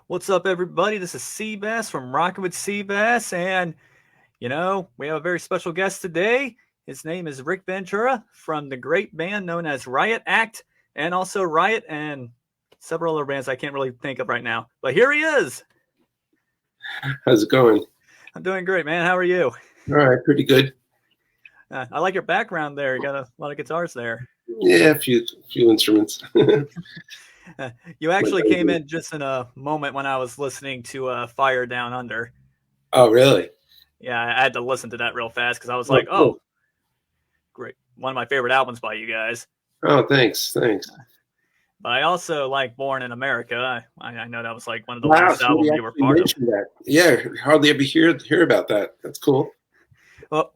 What's up, everybody? This is Seebass from Rockin with Seebass, and we have a very special guest today. His name is Rick Ventura from the great band known as Riot Act, and also Riot and several other bands I can't really think of right now. But here he is. How's it going? I'm doing great, man. How are you? All right, pretty good. I like your background there. You got a lot of guitars there. Yeah, a few instruments. You actually came in just in a moment when I was listening to Fire Down Under. Oh, really? Yeah, I had to listen to that real fast because I was like, oh, great. One of my favorite albums by you guys. Oh, thanks. But I also like Born in America. I know that was like one of the last albums you were part of. That. Yeah, hardly ever hear about that. That's cool. Well,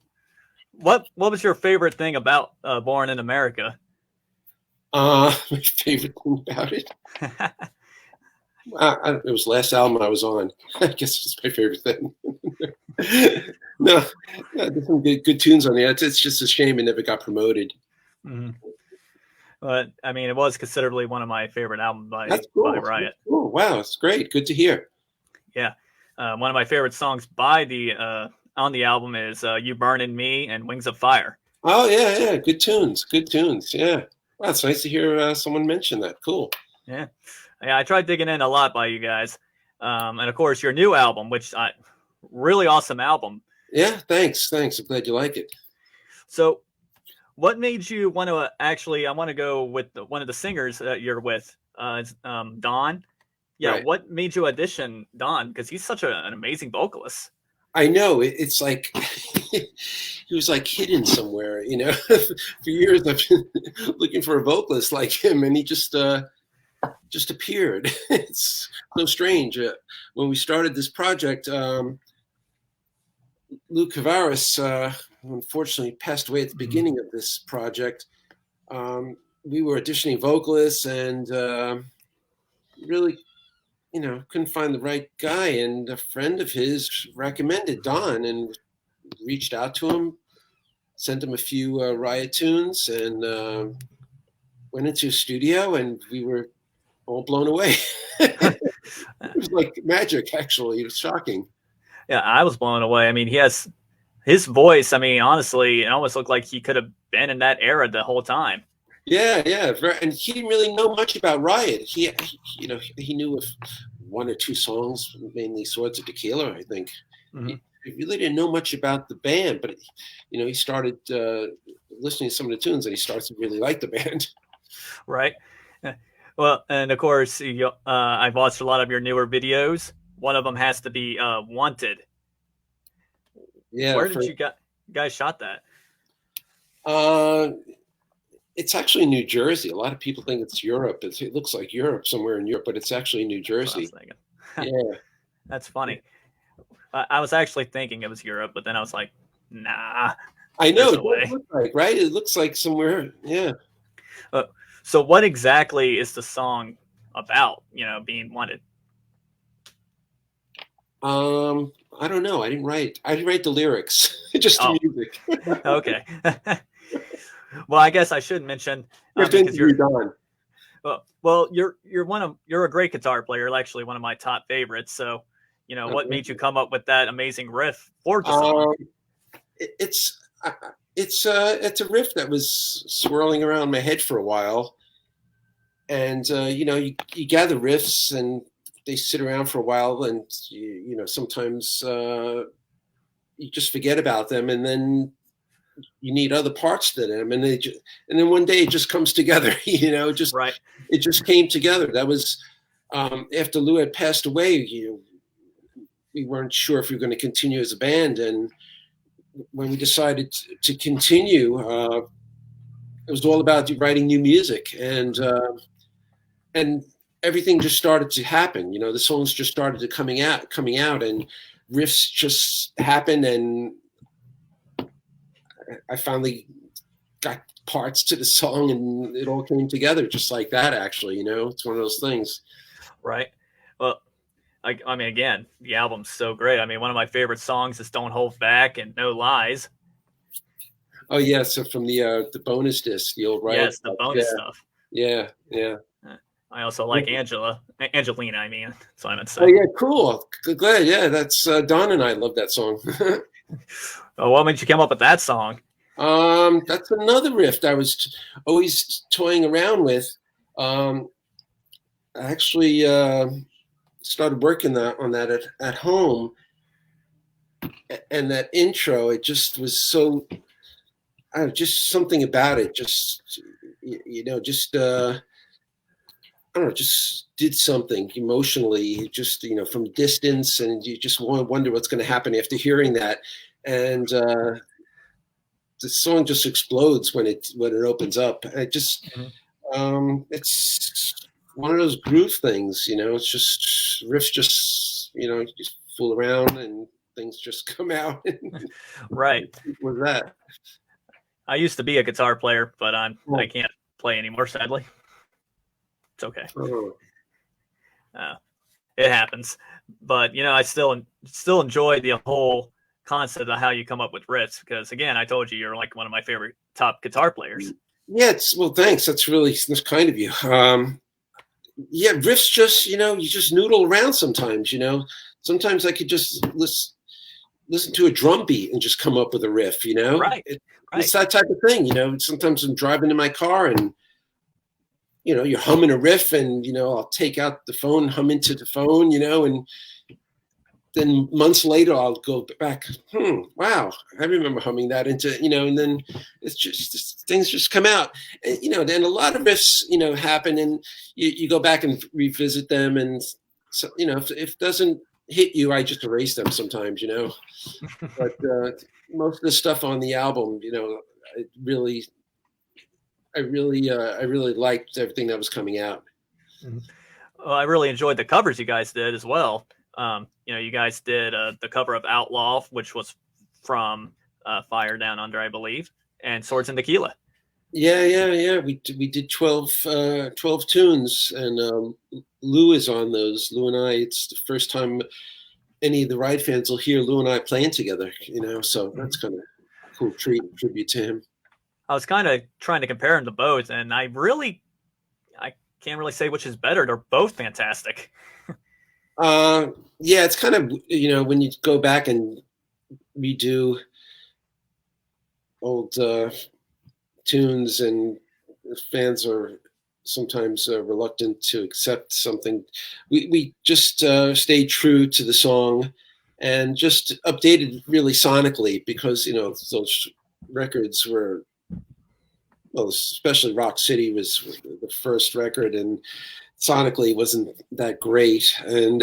what was your favorite thing about Born in America? My favorite thing about it? It was the last album I was on. I guess it's my favorite thing. No, there's some good tunes on there. It's just a shame it never got promoted. Mm-hmm. But I mean, it was considerably one of my favorite albums by Riot. Cool. Wow, it's great. Good to hear. Yeah, one of my favorite songs by the on the album is "You Burn in Me" and "Wings of Fire." Oh yeah, good tunes. Yeah. Wow, it's nice to hear someone mention that. Cool. Yeah, I tried digging in a lot by you guys, and of course your new album, which really awesome album. Yeah, thanks. I'm glad you like it. So, what made you want to actually? I want to go with one of the singers that you're with, Don. Yeah, right. What made you audition Don? Because he's such an amazing vocalist. I know. It's like he was like hidden somewhere. For years I've been looking for a vocalist like him, and he just appeared. It's so strange. When we started this project, Lou Cavaris, unfortunately passed away at the beginning of this project. We were auditioning vocalists and really, couldn't find the right guy. And a friend of his recommended Don and reached out to him, sent him a few Riot tunes, and went into a studio, and we were all blown away. It was like magic, actually. It was shocking. Yeah, I was blown away. I mean, he has his voice. I mean, honestly, it almost looked like he could have been in that era the whole time. Yeah. And he didn't really know much about Riot. He knew of one or two songs, mainly Swords of Tequila, I think. Mm-hmm. He really didn't know much about the band, but he started listening to some of the tunes, and he starts to really like the band. Right. Well, and of course, I've watched a lot of your newer videos. One of them has to be Wanted. Yeah. Where did you guys shot that? It's actually New Jersey. A lot of people think it's Europe. It looks like Europe, somewhere in Europe, but it's actually New Jersey. Yeah. That's funny. I was actually thinking it was Europe, but then I was like, nah. I know. It does look like, right? It looks like somewhere. Yeah. So what exactly is the song about, being wanted? I don't know. I didn't write the lyrics, just the music. Okay. Well, I guess I should mention because you're Don. Well, you're a great guitar player. Actually, one of my top favorites. So, what made you come up with that amazing riff for the song? It's a riff that was swirling around my head for a while, and you gather riffs and they sit around for a while, and sometimes you just forget about them, and then you need other parts to them, and then one day it just comes together. Right. It just came together. That was after Lou had passed away. We weren't sure if we were going to continue as a band, and when we decided to continue, it was all about writing new music, and everything just started to happen. The songs just started coming out, and riffs just happened, and I finally got parts to the song, and it all came together just like that. Actually, it's one of those things. Right. Well, I mean, again, the album's so great. I mean, one of my favorite songs is "Don't Hold Back" and "No Lies." Oh yeah, so from the bonus disc, the old Riot. Yes, the bonus stuff. Yeah. I also like Angelina. I mean, that's what I meant to Oh say. yeah, cool. Glad. Yeah, that's Don and I love that song. Oh, what made you come up with that song? That's another riff I was always toying around with. I actually started working on that at home, and that intro, it just was so, I don't know, just something about it, just just I don't know, just did something emotionally, just from distance, and you just wonder what's going to happen after hearing that, and the song just explodes when it opens up. And it just Mhm. it's one of those groove things, it's just riffs, just you just fool around and things just come out. Right. Was that? I used to be a guitar player, but I Oh, can't play anymore. Sadly, it's okay. oh. Uh, it happens. But I still enjoy the whole concept of how you come up with riffs because again, I told you you're like one of my favorite top guitar players. Yeah, well, thanks. That's kind of you. Yeah, riffs just you just noodle around sometimes. Sometimes I could just listen to a drum beat and just come up with a riff. Right. It's Right. that type of thing. Sometimes I'm driving in my car and you're humming a riff, and I'll take out the phone, hum into the phone, and then months later I'll go back. Wow, I remember humming that into, and then it's just things just come out. And, then a lot of riffs, happen, and you go back and revisit them, and so, if it doesn't hit you, I just erase them sometimes, But most of the stuff on the album, it really, I really liked everything that was coming out. Well, I really enjoyed the covers you guys did as well. You guys did the cover of Outlaw, which was from Fire Down Under, I believe, and Swords and Tequila. Yeah. We did 12 tunes, and Lou is on those. Lou and I, it's the first time any of the Riot fans will hear Lou and I playing together, so that's kind of a cool tribute to him. I was kind of trying to compare them to both, and I can't really say which is better. They're both fantastic. Yeah, it's kind of, when you go back and redo old tunes, and fans are sometimes reluctant to accept something. We just stayed true to the song and just updated really sonically, because those records were, well, especially Rock City was the first record, and sonically wasn't that great, and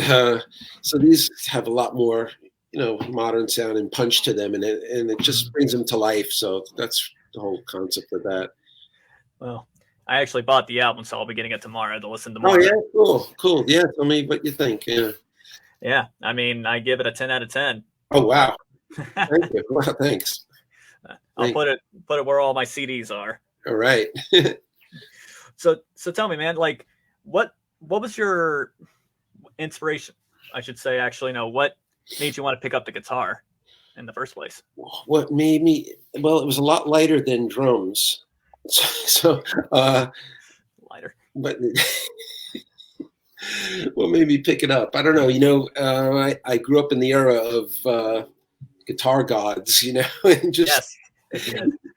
so these have a lot more modern sound and punch to them, and it just brings them to life. So that's the whole concept of that. Well, I actually bought the album, so I'll be getting it tomorrow to listen to Oh more. yeah, cool. Yeah, tell me what you think. Yeah. Yeah, I mean, I give it a 10 out of 10. Oh wow, thank you. Wow, thanks. I'll put it where all my CDs are. All right. So tell me, man, like what was your inspiration? I should say, actually, no, what made you want to pick up the guitar in the first place? What made me? Well, it was a lot lighter than drums. So Lighter. but what made me pick it up? I don't know. I grew up in the era of guitar gods, and just Yes, it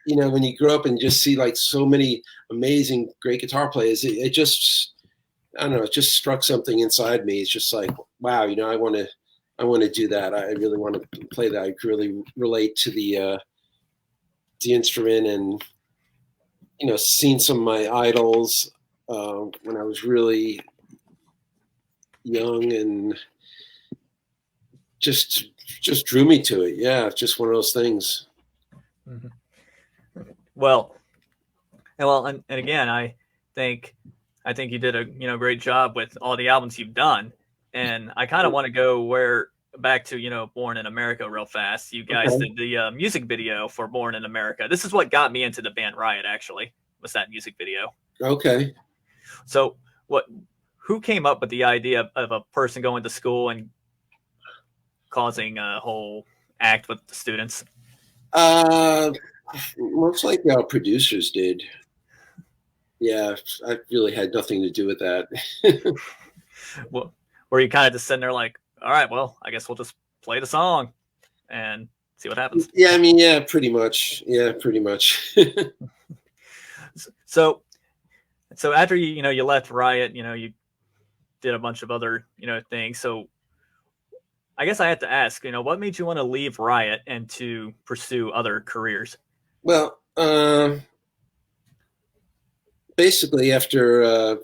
did. when you grow up and just see like so many amazing, great guitar players, it just, I don't know, it just struck something inside me. It's just like, wow, I want to do that. I really want to play that. I really relate to the instrument, and seen some of my idols when I was really young, and just drew me to it. Yeah, it's just one of those things. Mm-hmm. Well, and again, I think you did a great job with all the albums you've done, and I kind of want to go back to Born in America real fast. You guys Okay. did the music video for Born in America. This is what got me into the band Riot. Actually, was that music video. Okay. So who came up with the idea of a person going to school and causing a whole act with the students? Uh, Most likely our producers did. Yeah, I really had nothing to do with that. Well, were you kind of just sitting there like, all right, well, I guess we'll just play the song and see what happens? Yeah, I mean, yeah, pretty much. Yeah, pretty much. So, so after you left Riot, you did a bunch of other, things. So I guess I have to ask, what made you want to leave Riot and to pursue other careers? Well, basically after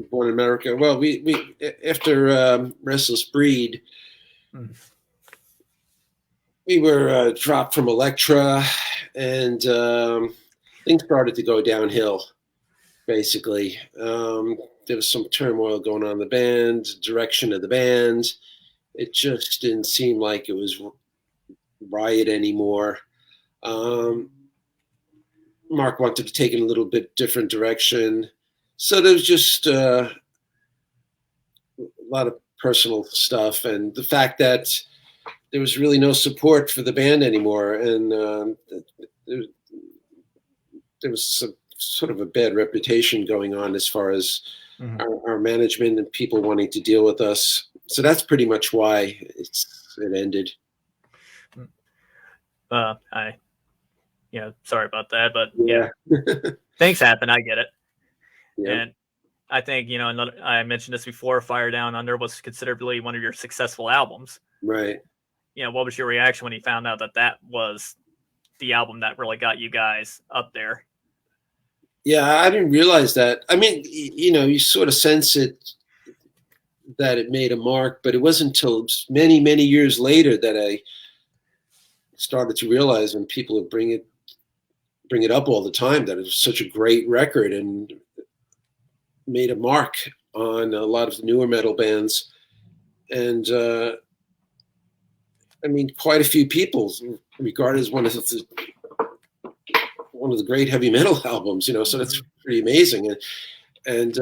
Born in America, well, we after Restless Breed, Mm. we were dropped from Elektra, and things started to go downhill. Basically, there was some turmoil going on in the band, direction of the band. It just didn't seem like it was Riot anymore. Um, Mark wanted to take it a little bit different direction. So there was just a lot of personal stuff, and the fact that there was really no support for the band anymore, and there was some sort of a bad reputation going on as far as Mm-hmm. our management and people wanting to deal with us. So that's pretty much why it ended. I, sorry about that, but Yeah. things happen. I get it. Yeah. And I think, I mentioned this before, Fire Down Under was considerably one of your successful albums. Right. What was your reaction when you found out that that was the album that really got you guys up there? Yeah, I didn't realize that. I mean, you sort of sense it, that it made a mark, but it wasn't until many, many years later that I started to realize, when people would bring it up all the time, that it was such a great record and made a mark on a lot of the newer metal bands. And I mean, quite a few people regard it as one of the great heavy metal albums. So that's pretty amazing. And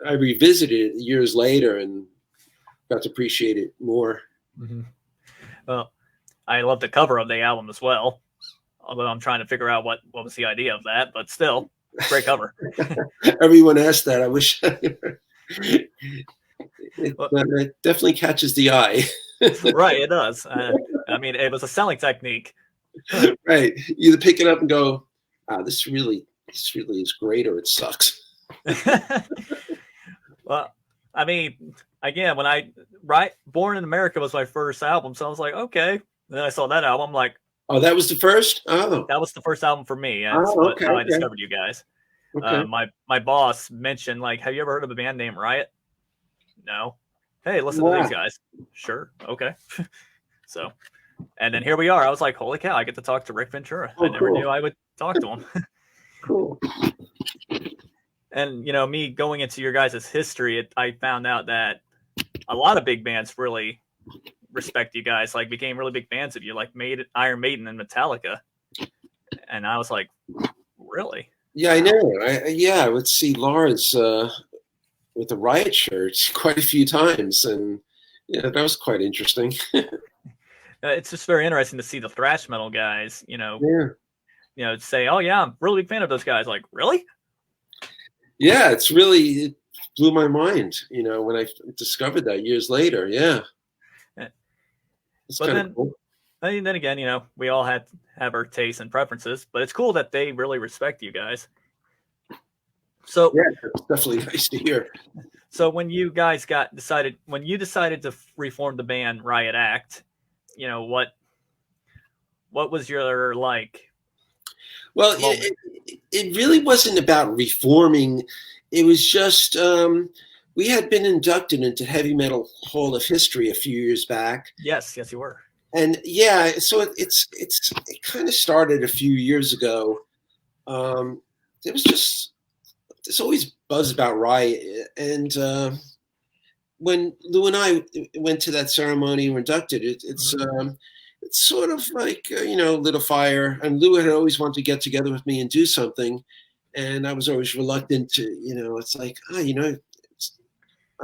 I revisited it years later and got to appreciate it more. Mm-hmm. Well, I love the cover of the album as well, although I'm trying to figure out what was the idea of that, but still, great cover. Everyone asked that. I wish. It definitely catches the eye. Right, it does. I mean, it was a selling technique. Right. You either pick it up and go, this really is great, or it sucks. Well, I mean, again, Born in America was my first album, so I was like, okay. And then I saw that album, I'm like, oh, that was the first? Oh. That was the first album for me. That's how I discovered you guys. Okay. My boss mentioned, like, have you ever heard of a band named Riot? No. Hey, listen to these guys. Sure. Okay. So, and then here we are. I was like, holy cow, I get to talk to Rick Ventura. I never knew I would talk to him. Cool. And, me going into your guys' history, I found out that a lot of big bands really respect you guys, like became really big fans of you, like Iron Maiden and Metallica. And I was like, really? Yeah, I know. I would see Lars with the Riot shirts quite a few times, and that was quite interesting. It's just very interesting to see the thrash metal guys, say, oh yeah, I'm a really big fan of those guys. Like, really? Yeah, it blew my mind, when I discovered that years later. Yeah. But then, cool. Then again, we all have our tastes and preferences, but it's cool that they really respect you guys. So yeah, it's definitely nice to hear. So when you guys decided to reform the band Riot Act, what was your like? Well, it really wasn't about reforming. It was just we had been inducted into Heavy Metal Hall of History a few years back. Yes, you were. And yeah, so it kind of started a few years ago. There's always buzz about Riot, and when Lou and I went to that ceremony and were inducted, it's sort of like lit a fire. And Lou had always wanted to get together with me and do something, and I was always reluctant to. It's like I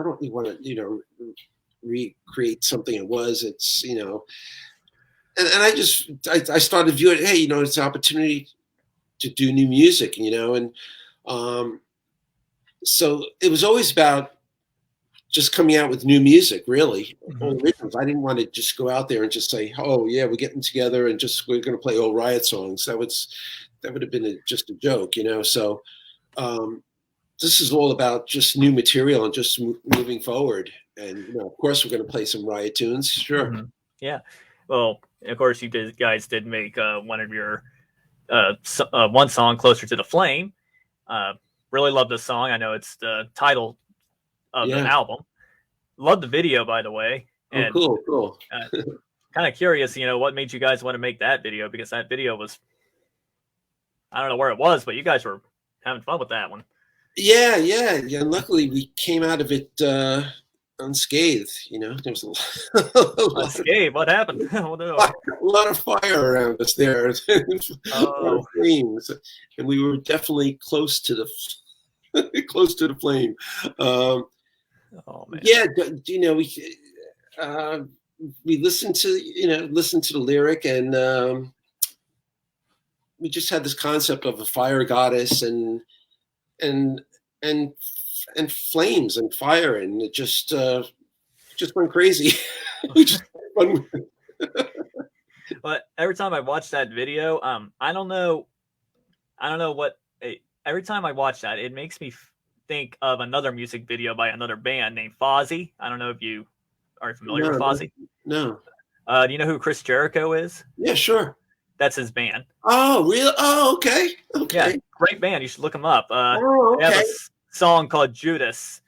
don't really want to recreate something it was. It's and I started viewing it. Hey, it's an opportunity to do new music, and so it was always about just coming out with new music, really, Mm-hmm. old originals. I didn't want to just go out there and just say, "Oh yeah, we're getting together and we're going to play old Riot songs." That would have been just a joke, So um, this is all about just new material and just moving forward. And of course, we're going to play some Riot tunes, sure. Mm-hmm. Yeah. Well, of course, guys did make one of your one song, "Closer to the Flame." Uh, really love this song. I know it's the title of the Yeah. album. Love the video, by the way. Oh, And cool. kind of curious, what made you guys want to make that video? Because that video was, I don't know where it was, but you guys were having fun with that one. Yeah. And luckily, we came out of it unscathed. There was Unscathed? What happened? a lot of fire around us there. Oh. Flames, and we were definitely close to the flame. Oh man. Yeah, we listened to the lyric, and we just had this concept of a fire goddess and and and flames and fire, and it just went crazy. We just had fun. But every time I watch that video, I don't know what. Every time I watch that, it makes me think of another music video by another band named Fozzy. I don't know if you are familiar with Fozzy. No. Do you know who Chris Jericho is? Yeah, sure. That's his band. Oh, really? Oh, okay. Yeah, great band. You should look them up. Oh, okay. They have a song called Judas,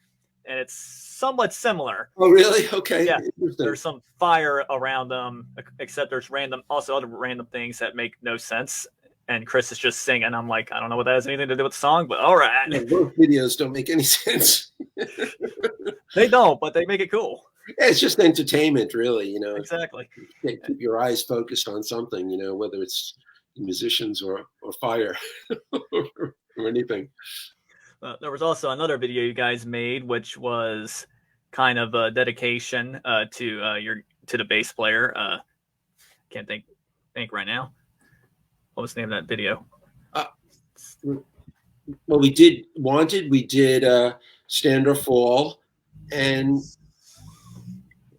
and it's somewhat similar. Oh, really? Okay. Yeah, there's some fire around them, except there's also other random things that make no sense. And Chris is just singing. I'm like, I don't know what that has anything to do with the song, but all right. Yeah, both videos don't make any sense. They don't, but they make it cool. Yeah, it's just entertainment, really. Exactly. Keep your eyes focused on something, whether it's musicians or fire or anything. There was also another video you guys made, which was kind of a dedication to the bass player. Can't think right now. What was the name of that video? Well, we did Wanted, we did Stand or Fall, and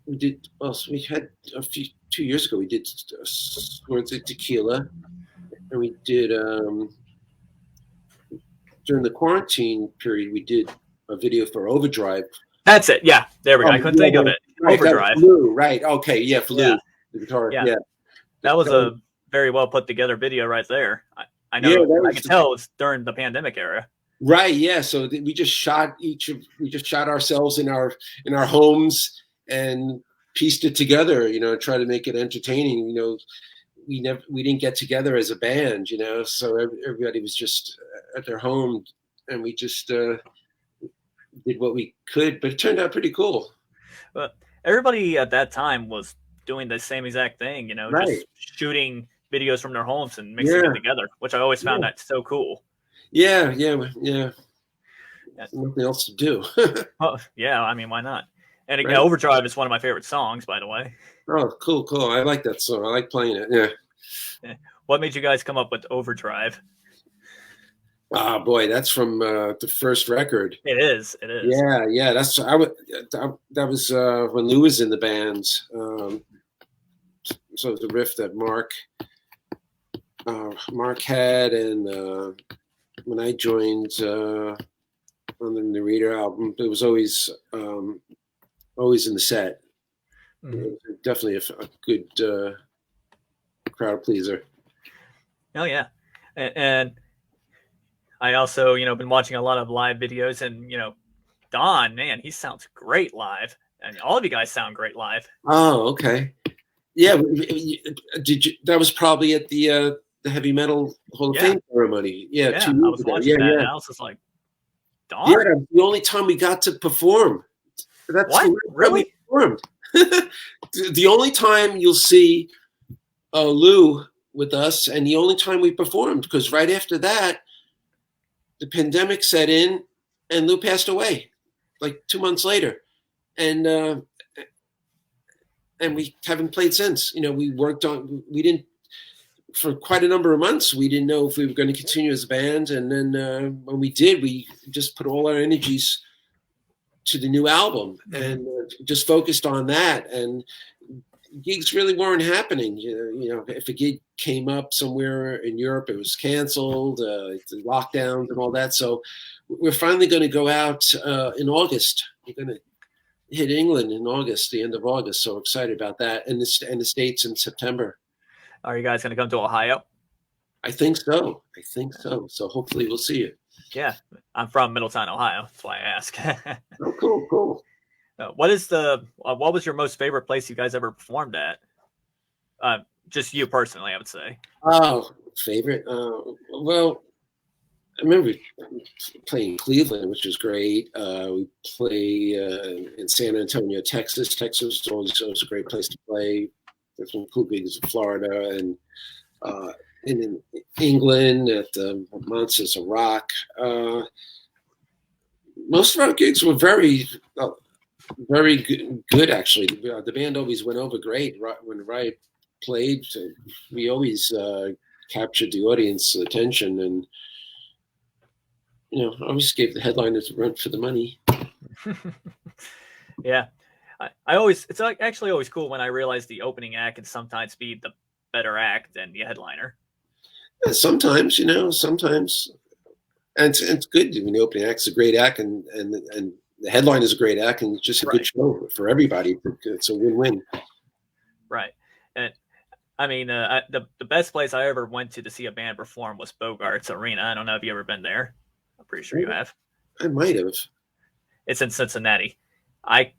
we did. Also, we had 2 years ago. We did Swords of Tequila, and we did during the quarantine period. We did a video for Overdrive. That's it. Yeah, there we go. I couldn't think of it. Right, Overdrive. Flu, right? Okay, yeah, Flu. Yeah. The guitar. Yeah. Yeah. That was a very well put together video right there. I know. Yeah, I can tell it's during the pandemic era. Right. Yeah. So we just shot ourselves in our homes and pieced it together. Try to make it entertaining. We didn't get together as a band. So everybody was just at their home, and we just did what we could. But it turned out pretty cool. But everybody at that time was doing the same exact thing. Right. Just shooting videos from their homes and mixing it together, which I always found that so cool. Yeah. Nothing else to do. Oh, yeah, I mean, why not? And right. Overdrive is one of my favorite songs, by the way. Oh, cool. I like that song. I like playing it. Yeah. What made you guys come up with Overdrive? Oh boy, that's from the first record. It is. Yeah. That was when Lou was in the band. So it was a riff that Mark had, and when I joined on the Narrator album, it was always in the set. Mm-hmm. Definitely a good crowd pleaser. Oh yeah, and I also been watching a lot of live videos, and Don, man, he sounds great live, and all of you guys sound great live. Oh, okay. Yeah, did you? That was probably at the Heavy Metal Hall of Fame ceremony. Yeah, 2 years I was watching that, and I was just like, Don? Yeah, that's the only time we got to perform. That's what? Really? We performed. The only time you'll see Lou with us, and the only time we performed, because right after that, the pandemic set in, and Lou passed away, like 2 months later, and we haven't played since. We worked on. We didn't for quite a number of months, we didn't know if we were going to continue as a band. And then when we did, we just put all our energies to the new album and just focused on that. And gigs really weren't happening. You know, if a gig came up somewhere in Europe, it was canceled, the lockdowns and all that. So we're finally going to go out in August. We're going to hit England in August, the end of August. So excited about that. And the States in September. Are you guys going to come to Ohio? I think so. I think so. So hopefully we'll see you. Yeah, I'm from Middletown, Ohio. That's why I ask. Oh, cool, cool. What was your most favorite place you guys ever performed at? Just you personally, I would say. Oh, favorite? Well, I remember playing Cleveland, which was great. We play in San Antonio, Texas. Texas was always a great place to play. There's some cool gigs in Florida and in England at the Monsters of Rock. Most of our gigs were very good actually. The band always went over great when Riot played. So we always captured the audience attention, and I always gave the headliners a run for the money. Yeah, it's actually always cool when I realize the opening act can sometimes be the better act than the headliner. Yeah, sometimes, sometimes, and it's good when the opening act's a great act, and the headline is a great act, and just a good show for everybody. It's a win-win. Right. And I mean, the best place I ever went to see a band perform was Bogart's Arena. I don't know if you ever been there. I'm pretty sure you have. I might have. It's in Cincinnati. To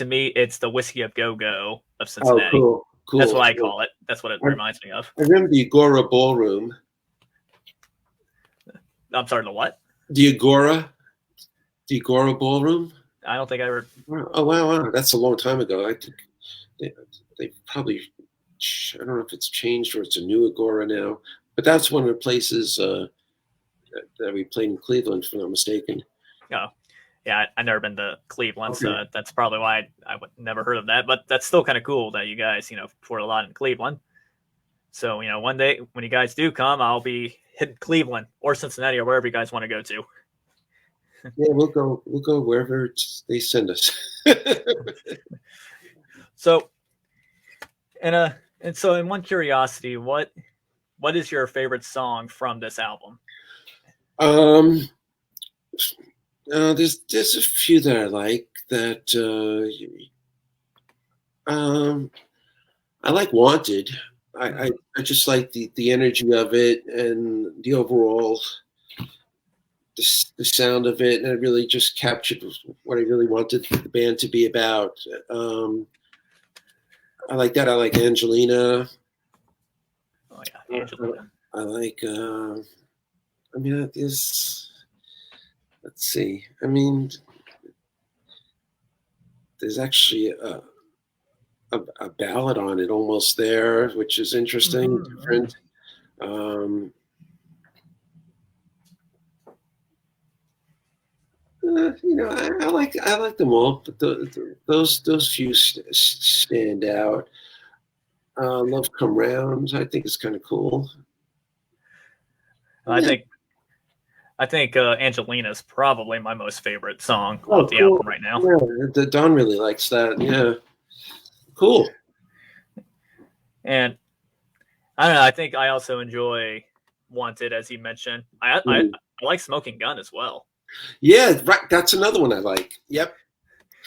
me, it's the Whiskey of Go-Go of Cincinnati. Oh, cool. That's what I call it. That's what it reminds me of. I remember the Agora Ballroom. I'm sorry, the what? The Agora Ballroom. I don't think I ever. Oh wow! That's a long time ago. I think they probably. I don't know if it's changed or it's a new Agora now, but that's one of the places that we played in Cleveland, if I'm not mistaken. Oh, yeah, I've never been to Cleveland, so that's probably why I would never heard of that. But that's still kind of cool that you guys, toured a lot in Cleveland. So, one day when you guys do come, I'll be hitting Cleveland or Cincinnati or wherever you guys want to go to. Yeah, we'll go wherever they send us. So, and so in one curiosity, what is your favorite song from this album? There's a few that I like. That I like Wanted. I just like the energy of it and the overall the sound of it, and it really just captured what I really wanted the band to be about. I like that. I like Angelina. Oh yeah, Angelina. I like. There's. Let's see. There's actually a ballad on it almost there, which is interesting, different. I like them all, but those few stand out. Love Come Round, I think is kind of cool. I think Angelina is probably my most favorite song off the album right now. Yeah, Don really likes that. Yeah, cool. And I don't know. I think I also enjoy Wanted, as you mentioned. I like Smoking Gun as well. Yeah, right. That's another one I like. Yep.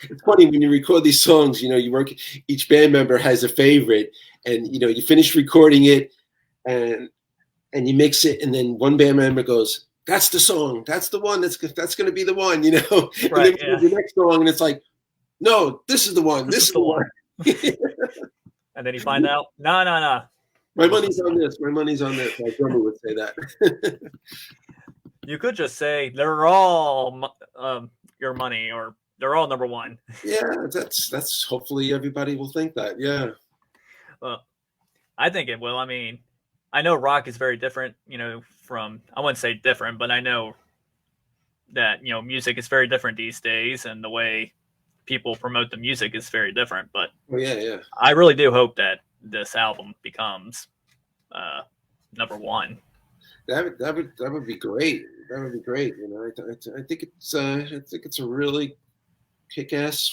It's funny when you record these songs. You work. Each band member has a favorite, and you finish recording it, and you mix it, and then one band member goes, "That's the song. That's the one. That's going to be the one." Right. And then the next song, and it's like, "No, this is the one. This is the one." And then you find out, no. My money's on this. My money's on this. My drummer would say that. You could just say they're all your money, or they're all number one. Yeah, that's hopefully everybody will think that. Yeah. Well, I think it will. I mean, I know rock is very different, from, I wouldn't say different, but I know that, music is very different these days, and the way people promote the music is very different. But yeah. I really do hope that this album becomes number one. That would be great. That would be great. I think it's a really kick-ass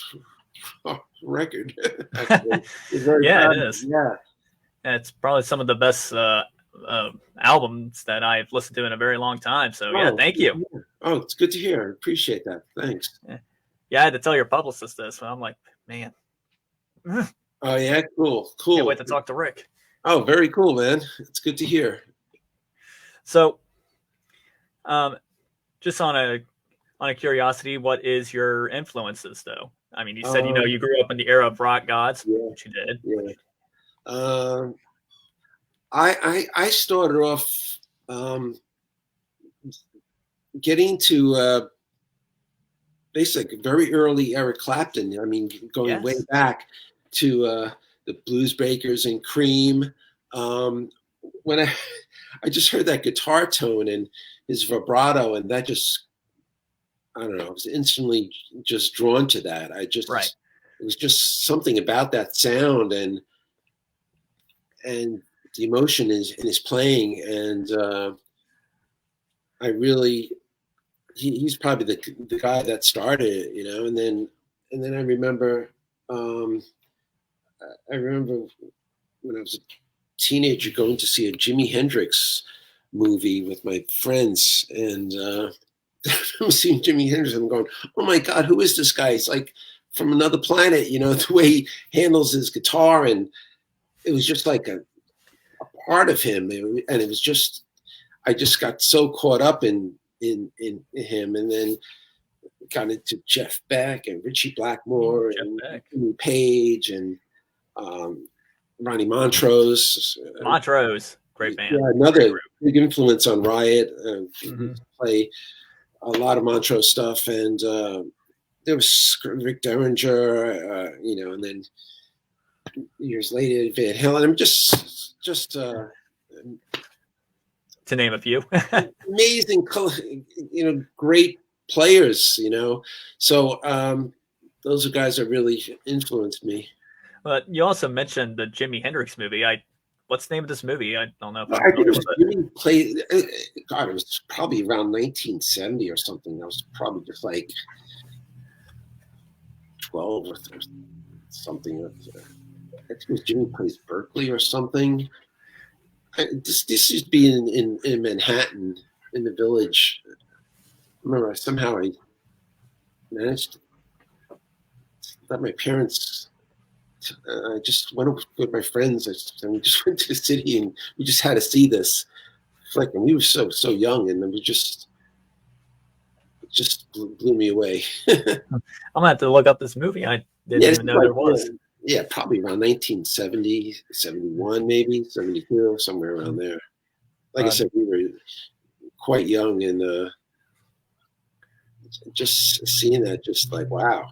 record. Actually, we're very Yeah, it proud of it. is. Yeah. It's probably some of the best albums that I've listened to in a very long time. So yeah, Oh, thank you. oh, it's good to hear. I appreciate that. Thanks. Yeah, I had to tell your publicist this, but I'm like, man, can't Oh yeah, cool, cool. wait to talk to Rick. Oh, very cool, man. It's good to hear. So, um, just on a curiosity, what is your influences though? I mean, you said Um, you grew up in the era of rock gods, yeah, which you did. yeah. Um, I started off um, getting to basically very early Eric Clapton. I mean, going way Yes. back to the Blues Breakers and Cream. Um, when I just heard that guitar tone and his vibrato, and that just, I don't know, I was instantly just drawn to that. Right. It was just something about that sound and the emotion in his playing, and I really, he's probably the guy that started it, and then um, I remember when I was a teenager going to see a Jimi Hendrix movie with my friends, and I'm seeing Jimi Hendrix and I'm going, oh my God, who is this guy? He's like from another planet, the way he handles his guitar, and it was just like a part of him, and it was just, I just got so caught up in him, and then got into Jeff Beck and Richie Blackmore Jeff and Beck. Jimmy Page and um, Ronnie Montrose. Montrose, great band. Yeah, another big influence on Riot. Mm-hmm. Play a lot of Montrose stuff, and there was Rick Derringer, and then years later Van Halen. I'm just To name a few. amazing, great players. So those are guys that really influenced me. But you also mentioned the Jimi Hendrix movie. What's the name of this movie? I don't know if I'm I think familiar it was with it. really played. God, it was probably around 1970 or something. I was probably just like 12 or something. I think it was Jimmy Plays Berkeley or something. This used to be in Manhattan, in the Village. I remember somehow I managed to let my parents. I just went with my friends. We just went to the city and we just had to see this. Like, and we were so young, and then it just blew me away. I'm gonna have to look up this movie. I didn't Yeah, even know there was. yeah, probably around 1970, 71, maybe 72, somewhere around there. Like I said, we were quite young, and just seeing that, just like, wow.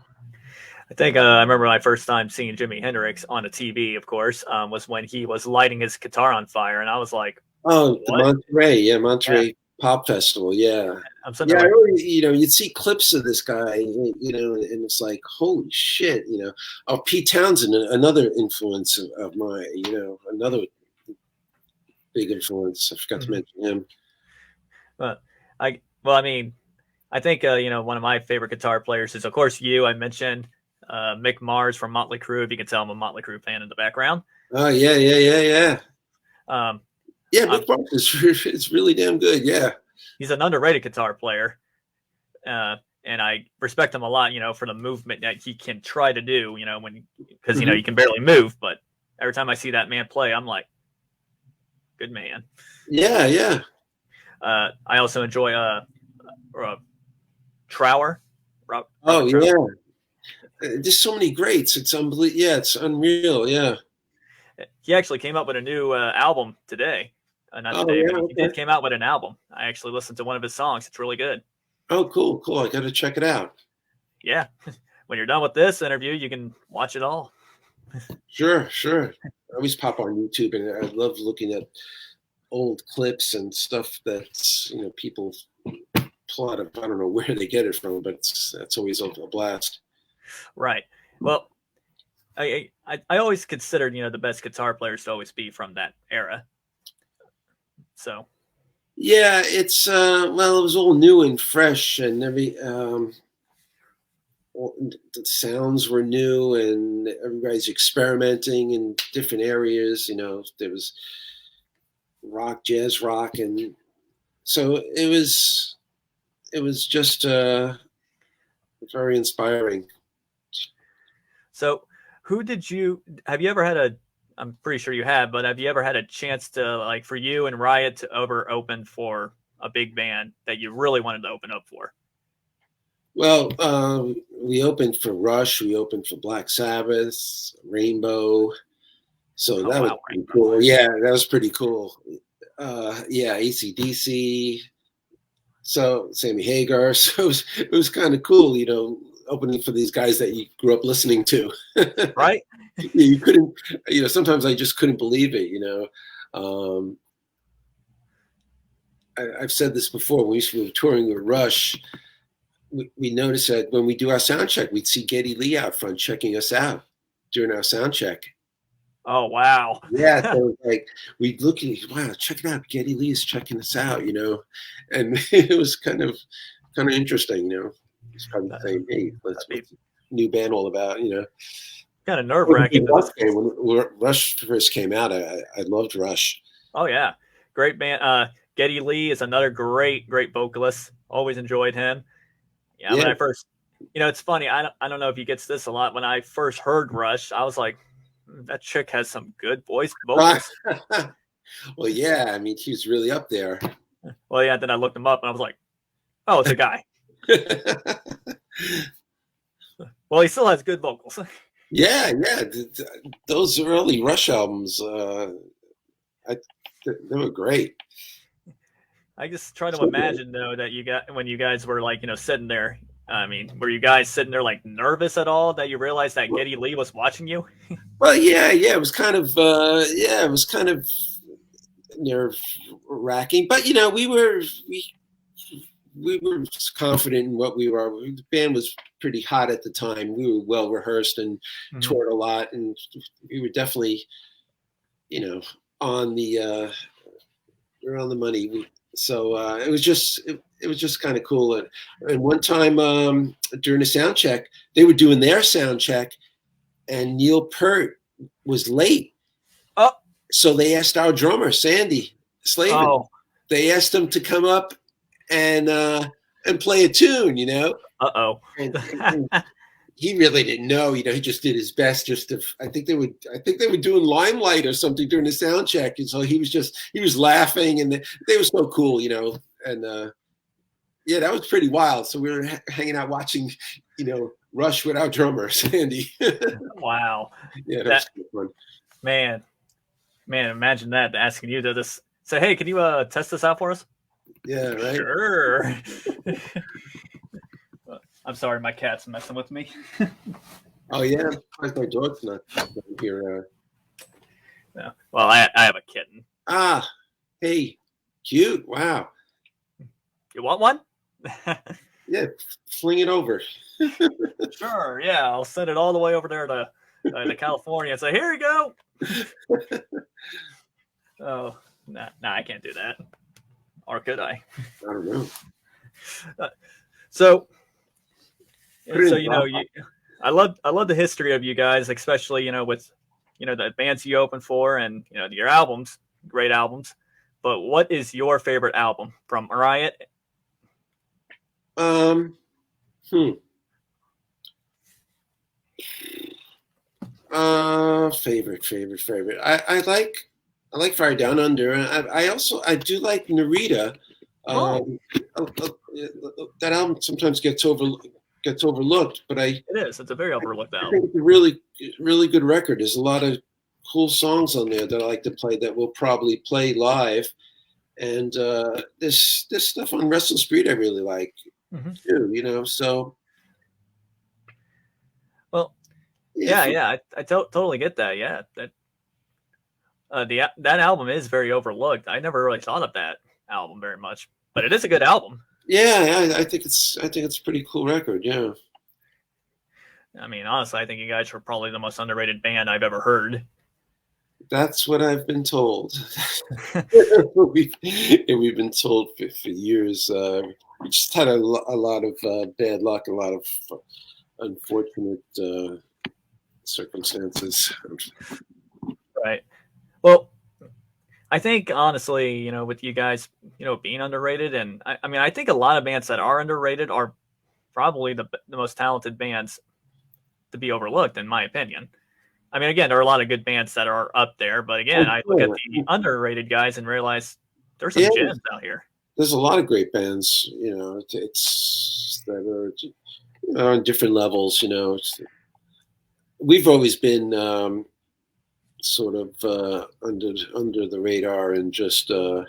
I think I remember my first time seeing Jimi Hendrix on a TV, of course, was when he was lighting his guitar on fire, and I was like, Oh, the "What?" Monterey Yeah, Pop Festival, yeah. I'm sitting Yeah, there I like, really, you'd see clips of this guy, and it's like, holy shit. Oh, Pete Townsend, another influence of mine, another big influence. I forgot to mm-hmm. mention him. But I mean, I think one of my favorite guitar players is, of course, you. I mentioned Mick Mars from Motley Crue. If you can tell, I'm a Motley Crue fan in the background. Oh, yeah. Um, Yeah, Mick Mars is really damn good. Yeah. He's an underrated guitar player. And I respect him a lot, for the movement that he can try to do, because, Mm-hmm. you can barely move. But every time I see that man play, I'm like, good man. Yeah. I also enjoy Trower. Oh, Trower. yeah. There's so many greats. It's unbelievable. Yeah, it's unreal. Yeah. He actually came up with a new album today. Not today, Yeah, but he okay. did came out with an album. I actually listened to one of his songs. It's really good. Oh, cool. I got to check it out. Yeah. When you're done with this interview, you can watch it all. Sure. I always pop on YouTube, and I love looking at old clips and stuff that's, people pull out of, I don't know where they get it from, but that's always a blast. Right. Well, I always considered, the best guitar players to always be from that era. So Yeah, it's well, it was all new and fresh, and the sounds were new, and everybody's experimenting in different areas. There was rock, jazz rock, and so it was just very inspiring. so who did you have you ever had a I'm pretty sure you have, but have you ever had a chance to like for you and Riot to over open for a big band that you really wanted to open up for? Well, we opened for Rush, we opened for Black Sabbath, Rainbow, so Oh that was wow, pretty Rainbow. cool. Yeah, that was pretty cool. Yeah, AC/DC. So Sammy Hagar. So it was kind of cool, opening for these guys that you grew up listening to. Right? You couldn't, sometimes I just couldn't believe it. Um, I've said this before. When we were touring with Rush, we noticed that when we do our sound check, we'd see Geddy Lee out front checking us out during our sound check. Oh wow. Yeah, so like we'd look and wow, check it out, Geddy Lee is checking us out, and it was kind of interesting, It's probably saying, hey, what's That'd be new band all about. kind of nerve I was a big wracking to Rush this. fan. When Rush first came out, I loved Rush. Oh yeah, great band. Geddy Lee is another great vocalist. Always enjoyed him. Yeah, Yeah. when I first, it's funny. I don't know if he gets this a lot. When I first heard Rush, I was like, that chick has some good voice vocals. Well, yeah, I mean, he was really up there. Well, yeah. Then I looked him up and I was like, oh, it's a guy. Well, he still has good vocals. Yeah, yeah. Those early Rush albums, they were great. I just try to imagine though that you got when you guys were like sitting there. I mean, were you guys sitting there like nervous at all that you realized that Geddy Lee was watching you? Well, yeah, yeah. It was kind of, yeah, it was kind of nerve wracking, but we were confident in what we were. The band was pretty hot at the time. We were well rehearsed and toured a lot, and we were definitely, on the around the money. So it was just kind of cool. And one time during a sound check, they were doing their sound check, and Neil Peart was late. Oh, So they asked our drummer Sandy Slavin. oh, They asked him to come up and play a tune. uh-oh. And he really didn't know. He just did his best. Just to, I think they were doing Limelight or something during the sound check, and so he was laughing, and they were so cool. And yeah, that was pretty wild. So we were hanging out watching, Rush with our drummer Sandy. Wow. Yeah, that was fun. Man, imagine that asking you to just say, hey, can you test this out for us? Yeah, right. Sure. I'm sorry, my cat's messing with me. Oh yeah, my dog's not here. No. Well, I have a kitten. Ah, hey, cute. Wow. You want one? Yeah, fling it over. Sure. Yeah, I'll send it all the way over there to California and say, here you go. Oh, nah, I can't do that. Or could I? I don't know. So I love the history of you guys, especially with the bands you open for and your albums, great albums. But what is your favorite album from Riot? Favorite. I like Fire Down Under. I do like Narita. That album sometimes gets overlooked, but It is. It's a very overlooked I album. think it's a really, really good record. There's a lot of cool songs on there that I like to play that we'll probably play live. And there's stuff on Restless Breed I really like too. So. Well, yeah, I totally get that. Yeah, that album is very overlooked. I never really thought of that album very much, but it is a good album. Yeah, I think it's a pretty cool record. Yeah. I mean, honestly, I think you guys were probably the most underrated band I've ever heard. That's what I've been told. We've been told for years. We just had a lot of bad luck, a lot of unfortunate circumstances. Right. Well, I think honestly, with you guys, being underrated, and I mean, I think a lot of bands that are underrated are probably the most talented bands to be overlooked, in my opinion. I mean, again, there are a lot of good bands that are up there, but again, Oh, I look at sure. the underrated guys and realize there's some Yeah, gems out here. there's a lot of great bands. It's that are on different levels. We've always been sort of under the radar and just like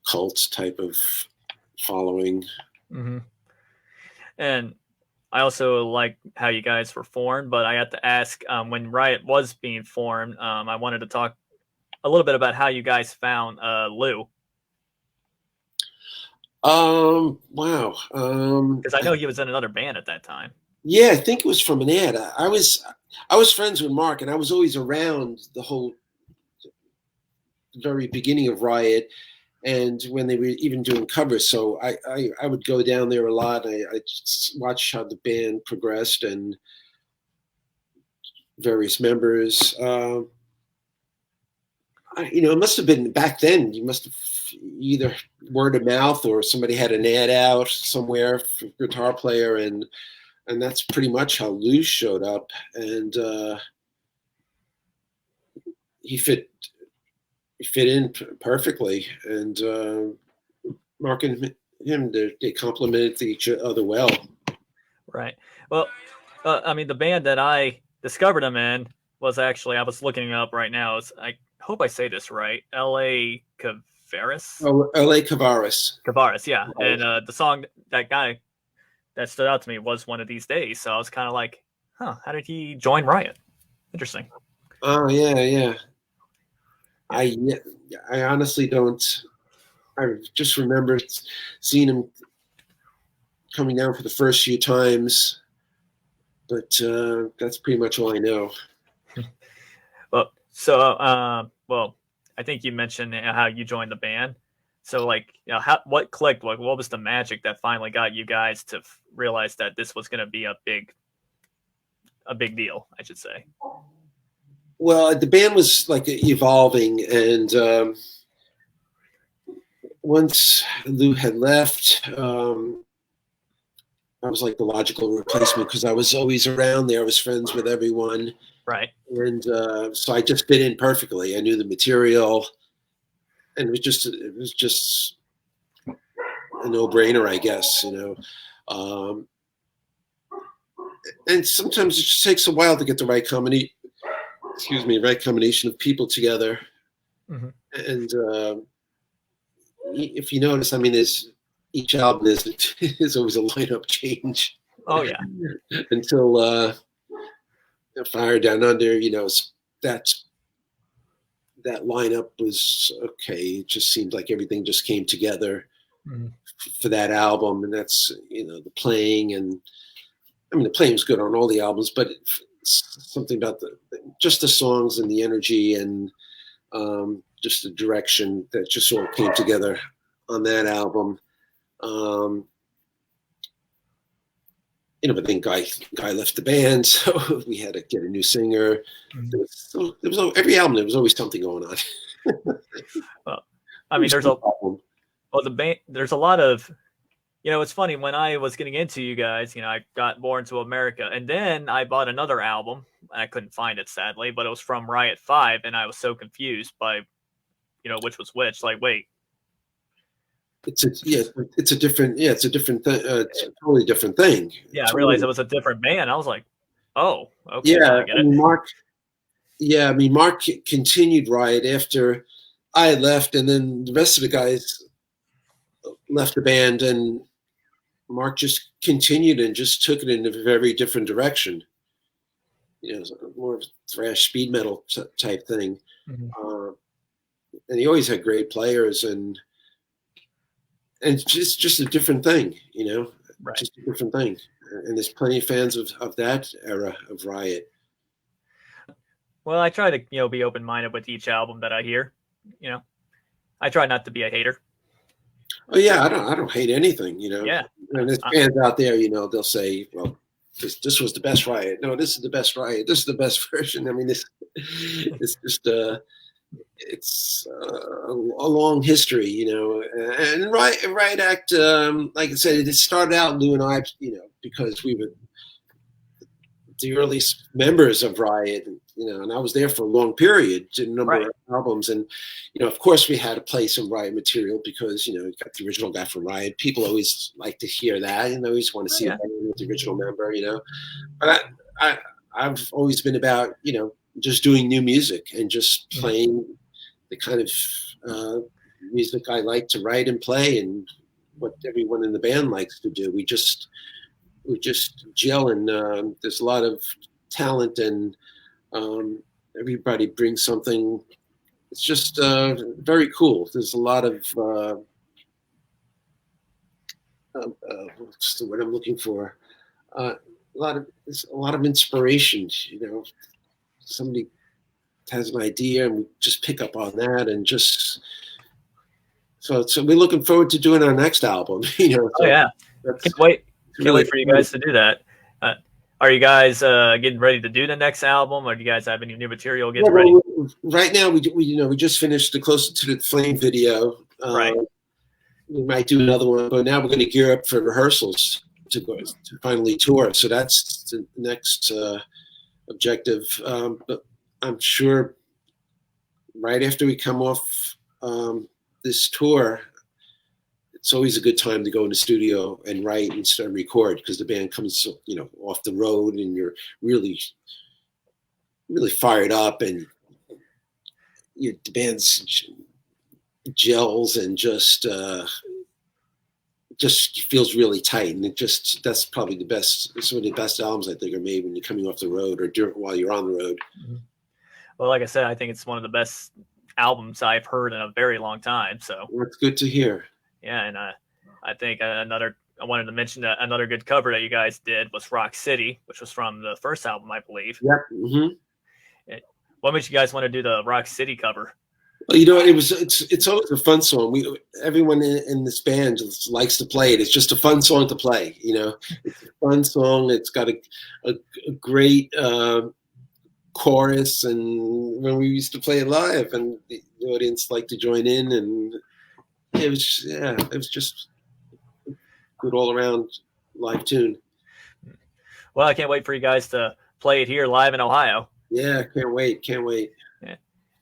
cult type of following. Hmm. And I also like how you guys were formed, but I have to ask, when Riot was being formed, I wanted to talk a little bit about how you guys found Lou, Wow. because I know he was in another band at that time. Yeah, I think it was from an ad. I was friends with Mark, and I was always around the whole very beginning of Riot, and when they were even doing covers. So I would go down there a lot. I just watched how the band progressed and various members. It must have been back then. You must have either word of mouth or somebody had an ad out somewhere for guitar player, and that's pretty much how Lou showed up. And he fit in perfectly. And Mark and him, they complemented each other well. Right. Well, I mean, the band that I discovered him in was actually, I was looking it up right now. I hope I say this right. L.A. Cavaris? Oh, L.A. Cavaris. Cavaris, yeah. And the song, that guy that stood out to me was One of These Days. So I was kind of like, huh, how did he join Riot? Interesting. Oh yeah, yeah. I honestly don't. I just remember seeing him coming down for the first few times, but that's pretty much all I know. Well, I think you mentioned how you joined the band. So, like, what clicked? Like, what was the magic that finally got you guys to realize that this was going to be a big deal? I should say. Well, the band was like evolving, and once Lou had left, I was like the logical replacement because I was always around there. I was friends with everyone, Right. and so I just fit in perfectly. I knew the material, and it was just a no-brainer, I guess. And sometimes it just takes a while to get the right right combination of people together. Mm-hmm. And if you notice, I mean, each album is always a lineup change. Oh yeah. Until Fire Down Under, that's that lineup was okay. It just seemed like everything just came together for that album, and that's the playing, and I mean the playing was good on all the albums, but something about just the songs and the energy and just the direction that just all came together on that album. But then Guy left the band, so we had to get a new singer. There was every album. There was always something going on. Well, I mean, there's a lot of, it's funny when I was getting into you guys. I got Born to America, and then I bought another album, and I couldn't find it sadly, but it was from Riot 5, and I was so confused by, which was which. Like, wait. It's a different thing. It's a totally different thing. Yeah, I realized it was a different band. I was like, oh, okay. Yeah, I get it. Mark. Yeah, I mean, Mark continued Riot after I had left, and then the rest of the guys left the band, and Mark just continued and just took it in a very different direction. More of thrash speed metal type thing. And he always had great players, and just a different thing, Right. just a different thing. And there's plenty of fans of that era of Riot. Well, I try to be open minded with each album that I hear. You know, I try not to be a hater. Oh yeah, I don't hate anything, Yeah. And there's fans out there, they'll say, well, this was the best Riot. No, this is the best Riot. This is the best version. I mean, it's just it's a long history, And Riot Act, like I said, it started out Lou and I, because we were the earliest members of Riot, and I was there for a long period, did a number Right. of albums, and of course we had to play some Riot material because you got the original guy from Riot. People always like to hear that, and they always want to see the original member, But I've always been about just doing new music and just playing the kind of music I like to write and play, and what everyone in the band likes to do. We just gel, and there's a lot of talent, and everybody brings something. It's just very cool. There's a lot of what's the word I'm looking for? There's a lot of inspiration. Somebody has an idea, and we just pick up on that, and just so we're looking forward to doing our next album. So oh yeah, can't wait. Can't really wait for you guys to do that. Are you guys getting ready to do the next album, or do you guys have any new material getting ready? Right now, we just finished the Closer to the Flame video. Right. We might do another one, but now we're going to gear up for rehearsals to finally tour. So that's the next objective. But I'm sure right after we come off this tour, it's always a good time to go in the studio and write and start record, because the band comes, off the road, and you're really, really fired up, and the band's gels, and just feels really tight. And that's probably some of the best albums I think are made when you're coming off the road or while you're on the road. Well, like I said, I think it's one of the best albums I've heard in a very long time. So that's good to hear. Yeah, and I think I wanted to mention that another good cover that you guys did was Rock City, which was from the first album, I believe. Yep. Mm-hmm. What made you guys want to do the Rock City cover? Well, it's always a fun song. Everyone in this band just likes to play it. It's just a fun song to play. It's a fun song. It's got a great chorus, and when we used to play it live, and the audience liked to join in, and it was just a good all around live tune. Well, I can't wait for you guys to play it here live in Ohio. Yeah, can't wait. Yeah.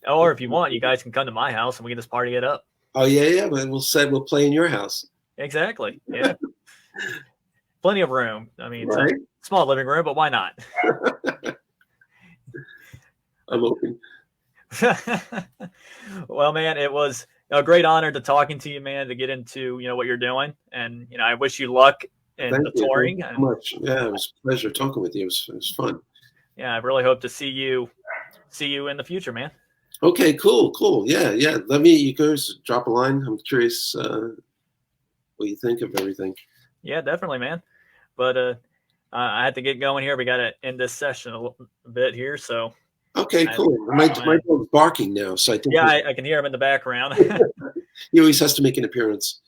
Or if you want, you guys can come to my house and we can just party it up. Oh yeah. We'll play in your house. Exactly. Yeah. Plenty of room. I mean, right? It's a small living room, but why not? I'm open. Well, man, it was a great honor to talking to you, man, to get into what you're doing, and I wish you luck in the touring. Thank you so much. Yeah, it was a pleasure talking with you. It was fun. Yeah, I really hope to see you in the future, man. Okay, cool. Yeah. You guys drop a line. I'm curious what you think of everything. Yeah, definitely, man. But I had to get going here. We got to end this session a bit here, so. Okay, cool. My dog's barking now, so I think. Yeah, I can hear him in the background. He always has to make an appearance.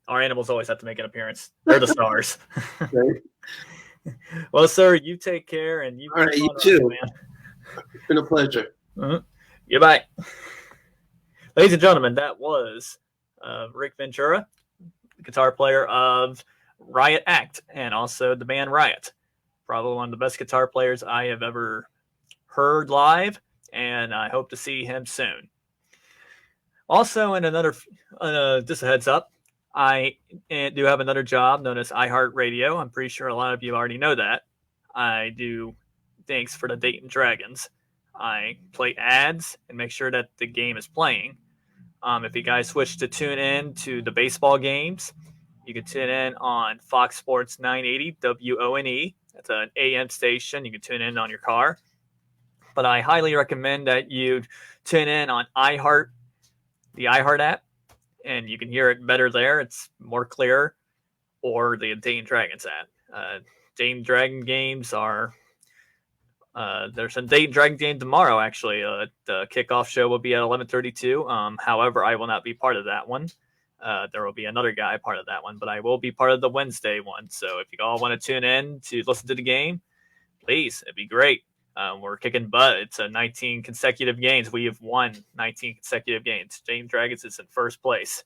Our animals always have to make an appearance. They're the stars. Right. Well, sir, you take care, and all right, you too, man. It's been a pleasure. Goodbye. Ladies and gentlemen, that was Rick Ventura, guitar player of Riot Act, and also the band Riot. Probably one of the best guitar players I have ever heard live, and I hope to see him soon. Also, in another, just a heads up, I do have another job known as iHeartRadio. I'm pretty sure a lot of you already know that. I do things for the Dayton Dragons. I play ads and make sure that the game is playing. If you guys wish to tune in to the baseball games, you can tune in on Fox Sports 980 WONE. That's an AM station. You can tune in on your car. But I highly recommend that you tune in on iHeart, the iHeart app, and you can hear it better there. It's more clear. Or the Dayton Dragons app. Dayton Dragon games are There's a Dayton Dragon game tomorrow. Actually, the kickoff show will be at 11:32. However, I will not be part of that one. There will be another guy part of that one, but I will be part of the Wednesday one. So if you all want to tune in to listen to the game, please, it'd be great. We're kicking butt. It's 19 consecutive games. We have won 19 consecutive games. Dayton Dragons is in first place.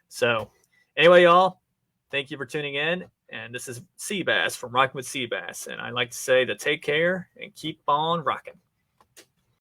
So anyway, y'all, thank you for tuning in. And this is Seebass from Rockin with Seebass. And I'd like to say to take care and keep on rocking.